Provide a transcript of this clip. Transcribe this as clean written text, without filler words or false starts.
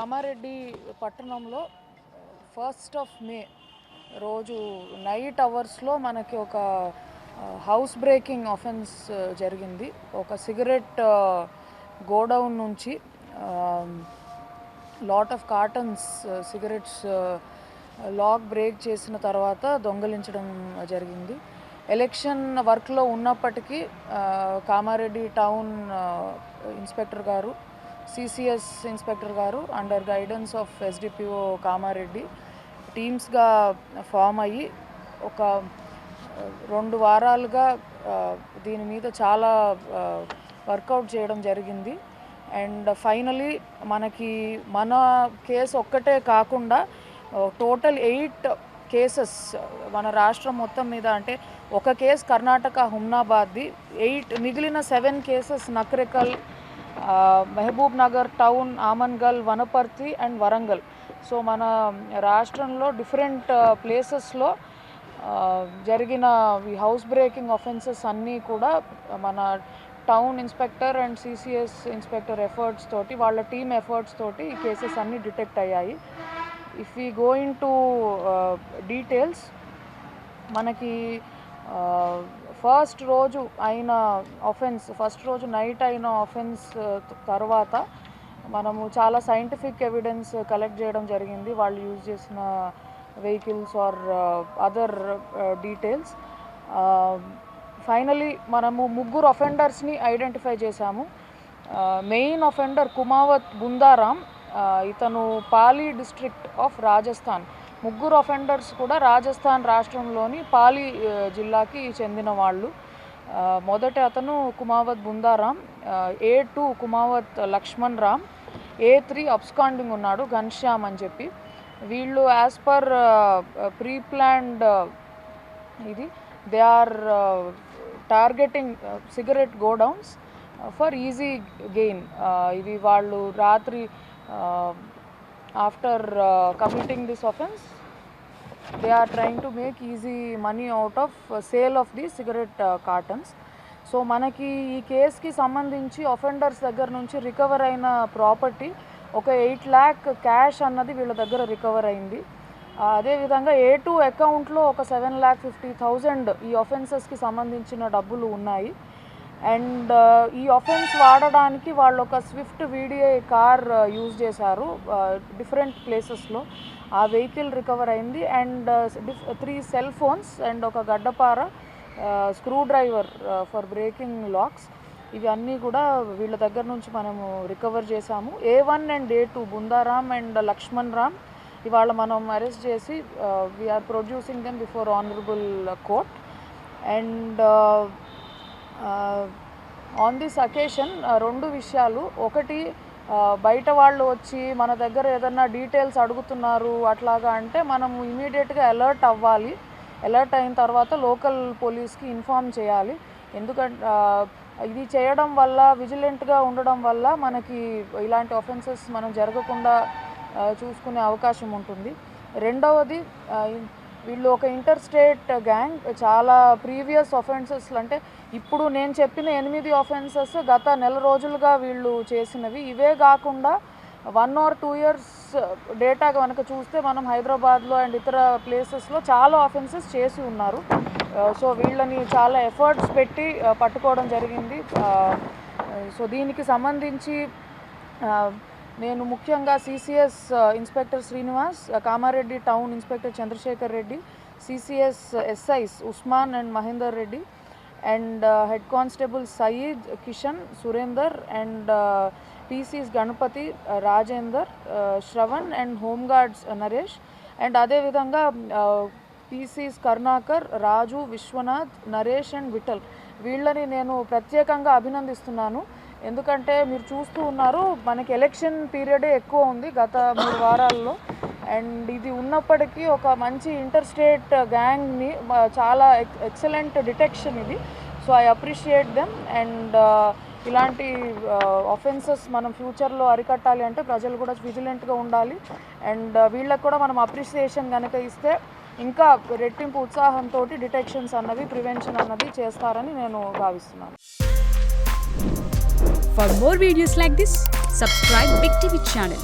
కామారెడ్డి పట్టణంలో 1st of May రోజు night అవర్స్లో మనకి ఒక హౌస్ బ్రేకింగ్ ఆఫెన్స్ జరిగింది. ఒక సిగరెట్ గోడౌన్ నుంచి lot of cartons cigarettes lock break చేసిన తర్వాత దొంగలించడం జరిగింది. ఎలక్షన్ వర్క్లో ఉన్నప్పటికీ కామారెడ్డి టౌన్ ఇన్స్పెక్టర్ గారు, సిసిఎస్ ఇన్స్పెక్టర్ గారు under guidance of SDPO Kamareddy టీమ్స్గా ఫామ్ అయ్యి ఒక 2 వారాలుగా దీని మీద చాలా వర్కౌట్ చేయడం జరిగింది. అండ్ ఫైనలీ మన కేసు ఒక్కటే కాకుండా టోటల్ 8 కేసెస్ మన రాష్ట్రం మొత్తం మీద, అంటే ఒక కేసు కర్ణాటక హుమ్నాబాద్ది, 8 మిగిలిన 7 cases Nakrekal, Mahabub Nagar town, Amangal, Wanaparthy and Warangal. So మన రాష్ట్రంలో డిఫరెంట్ ప్లేసెస్లో జరిగిన ఈ హౌస్ బ్రేకింగ్ ఆఫెన్సెస్ అన్నీ కూడా మన town inspector and CCS inspector efforts తోటి, వాళ్ళ టీమ్ ఎఫర్ట్స్ తోటి ఈ కేసెస్ అన్నీ డిటెక్ట్ అయ్యాయి. If we go in to details, మనకి ఫస్ట్ రోజు నైట్ అయిన ఆఫెన్స్ తర్వాత మనము చాలా సైంటిఫిక్ ఎవిడెన్స్ కలెక్ట్ చేయడం జరిగింది. వాళ్ళు యూజ్ చేసిన vehicles or other details. Finally మనము 3 అఫెండర్స్ని ఐడెంటిఫై చేశాము. మెయిన్ అఫెండర్ కుమావత్ బుందారాం, ఇతను Pali district of Rajasthan. 3 offenders కూడా రాజస్థాన్ రాష్ట్రంలోని పాలి జిల్లాకి చెందిన వాళ్ళు. మొదటి అతను Kumawat Bundaram, A2 Kumawat Lakshman Ram, A3 absconding ఉన్నాడు ఘన్శ్యామ్ అని చెప్పి. వీళ్ళు as per pre planned they are targeting cigarette godowns for easy gain. ఇవి వాళ్ళు రాత్రి after committing this offence they are trying to make easy money out of sale of the cigarette cartons. So మనకి ఈ కేసుకి సంబంధించి offenders దగ్గర నుంచి recover అయిన ప్రాపర్టీ ఒక 8 lakh క్యాష్ అన్నది వీళ్ళ దగ్గర రికవర్ అయింది. అదేవిధంగా A2 అకౌంట్లో ఒక 7,50,000 ఈ అఫెన్సెస్కి సంబంధించిన డబ్బులు ఉన్నాయి. అండ్ ఈ అఫెన్స్ వాడడానికి వాళ్ళు ఒక స్విఫ్ట్ VDI కార్ యూజ్ చేశారు డిఫరెంట్ ప్లేసెస్లో. ఆ వెహికల్ రికవర్ అయింది. అండ్ 3 సెల్ ఫోన్స్ అండ్ ఒక గడ్డపార, screw driver for breaking lakhs, ఇవి అన్నీ కూడా వీళ్ళ దగ్గర నుంచి మనము రికవర్ చేశాము. A1 and A2 Bundaram and Lakshman Ram ఇవాళ మనం అరెస్ట్ చేసి we're producing them before honourable court. And on this occasion 2 విషయాలు. ఒకటి, బయట వాళ్ళు వచ్చి మన దగ్గర ఏదన్నా డీటెయిల్స్ అడుగుతున్నారు అట్లాగా అంటే మనము ఇమీడియట్గా అలర్ట్ అవ్వాలి. అలర్ట్ అయిన తర్వాత లోకల్ పోలీస్కి ఇన్ఫామ్ చేయాలి. ఎందుకంటే ఇది చేయడం వల్ల, విజిలెంట్గా ఉండడం వల్ల మనకి ఇలాంటి ఆఫెన్సెస్ మనం జరగకుండా చూసుకునే అవకాశం ఉంటుంది. రెండవది, వీళ్ళు ఒక ఇంటర్ స్టేట్ గ్యాంగ్. చాలా ప్రీవియస్ ఆఫెన్సెస్, అంటే ఇప్పుడు నేను చెప్పిన 8 ఆఫెన్సెస్ గత నెల రోజులుగా వీళ్ళు చేసినవి. ఇవే కాకుండా 1 or 2 years డేటా కనుక చూస్తే మనం హైదరాబాద్లో అండ్ ఇతర ప్లేసెస్లో చాలా ఆఫెన్సెస్ చేసి ఉన్నారు. సో వీళ్ళని చాలా ఎఫర్ట్స్ పెట్టి పట్టుకోవడం జరిగింది. సో దీనికి సంబంధించి నేను ముఖ్యంగా CCS inspector Srinivas, Kamareddy town inspector Chandrasekhar Reddy, CCS SIs Usman and Mahender Reddy, and head constable Syed, Kishan, Surender, and PCs Ganapathi, Rajender, Shravan and home guards Naresh, and అదేవిధంగా పీసీస్ కరుణాకర్, రాజు, విశ్వనాథ్, నరేష్ అండ్ విఠల్, వీళ్ళని నేను ప్రత్యేకంగా అభినందిస్తున్నాను. ఎందుకంటే మీరు చూస్తూ ఉన్నారు, మనకి ఎలక్షన్ పీరియడే ఎక్కువ ఉంది గత 3 వారాల్లో. అండ్ ఇది ఉన్నప్పటికీ ఒక మంచి ఇంటర్ స్టేట్ గ్యాంగ్ని చాలా ఎక్సలెంట్ డిటెక్షన్ ఇది. So I appreciate them. And ఇలాంటి ఆఫెన్సెస్ మనం ఫ్యూచర్లో అరికట్టాలి అంటే ప్రజలు కూడా విజిలెంట్గా ఉండాలి. అండ్ వీళ్ళకి కూడా మనం అప్రిషియేషన్ కనుక ఇస్తే ఇంకా రెట్టింపు ఉత్సాహంతో డిటెక్షన్స్ అన్నవి, ప్రివెన్షన్ అన్నది చేస్తారని నేను భావిస్తున్నాను. For more videos like this, subscribe Big TV channel.